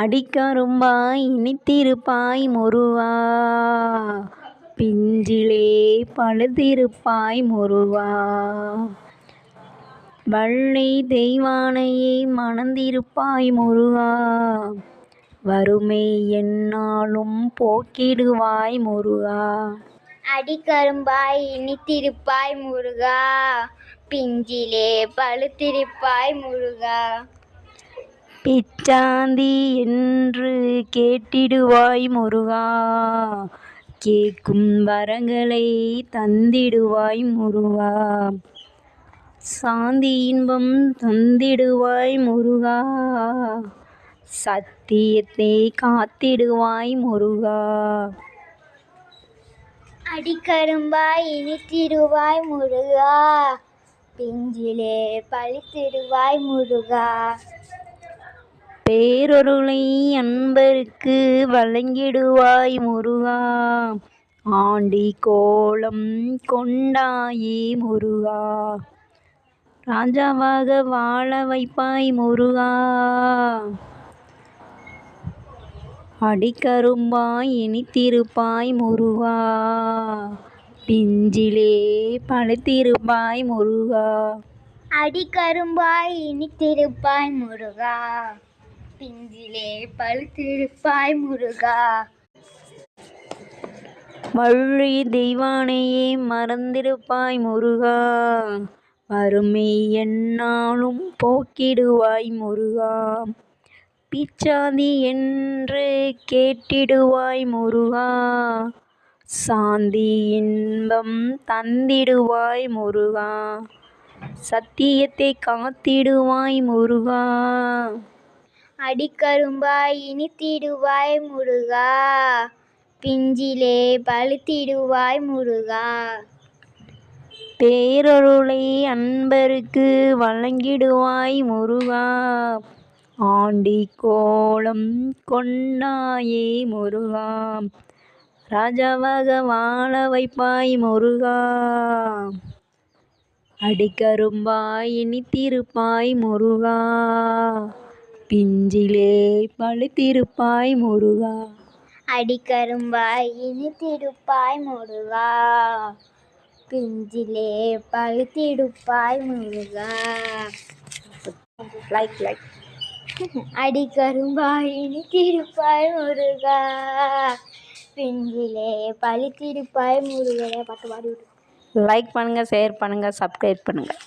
அடிக்கரும்பாய் இனித்திருப்பாய் முருகா, பிஞ்சிலே பழுத்திருப்பாய் முருகா. வள்ளி தெய்வானையை மணந்திருப்பாய் முருகா, வறுமை எந்நாளும் போக்கிடுவாய் முருகா. அடிக்கரும்பாய் இனித்திருப்பாய் முருகா, பிஞ்சிலே பழுத்திருப்பாய் முருகா. பிச்சாந்தி என்று கேட்டிடுவாய் முருகா, கேட்கும் வரங்களை தந்திடுவாய் முருகா. சாந்தி இன்பம் தந்திடுவாய் முருகா, சத்தியத்தை காத்திடுவாய் முருகா. அடிக்கரும்பாய் இனித்திருவாய் முருகா, பிஞ்சிலே பழுத்திடுவாய் முருகா. பேரொருளை அன்பருக்கு வழங்கிடுவாய் முருகா, ஆண்டி கோலம் கொண்டாயே முருகா. ராஜாவாக வாழ வைப்பாய் முருகா, அடிக்கரும்பாய் இனித்திருப்பாய் முருகா, பிஞ்சிலே பழுத்திருப்பாய் முருகா. அடிக்கரும்பாய் இனித்திருப்பாய் முருகா, பிஞ்சிலே பழுத்திருப்பாய் முருகா. வள்ளி தெய்வானையை மறந்திருப்பாய் முருகா, வறுமை எந்நாளும் போக்கிடுவாய் முருகா. பிச்சாந்தி என்று கேட்டிடுவாய் முருகா, சாந்தி இன்பம் தந்திடுவாய் முருகா. சத்தியத்தை காத்திடுவாய் முருகா. அடிக்கரும்பாய் இனித்திடுவாய் முருகா, பிஞ்சிலே பழுத்திடுவாய் முருகா. பேரருளை அன்பருக்கு வழங்கிடுவாய் முருகா, ஆண்டி கோலம் கொண்டாயே முருகா. ராஜாவாக வாழ வைப்பாய் முருகா, அடிக்கரும்பாய் இனித்திருப்பாய் முருகா, பிஞ்சிலே பழுத்திருப்பாய் முருகா. அடிக்கரும்பாய் இனித்திருப்பாய் முருகா, பிஞ்சிலே பழுத்திடுப்பாய் முருகா. லைக் அடிக்கரும்பாய் இனித்திருப்பாய் முருகா, பிஞ்சிலே பழுத்திருப்பாய் முருகா. பாட்டு பாடி லைக் பண்ணுங்கள், ஷேர் பண்ணுங்கள், சப்ஸ்கிரைப் பண்ணுங்கள்.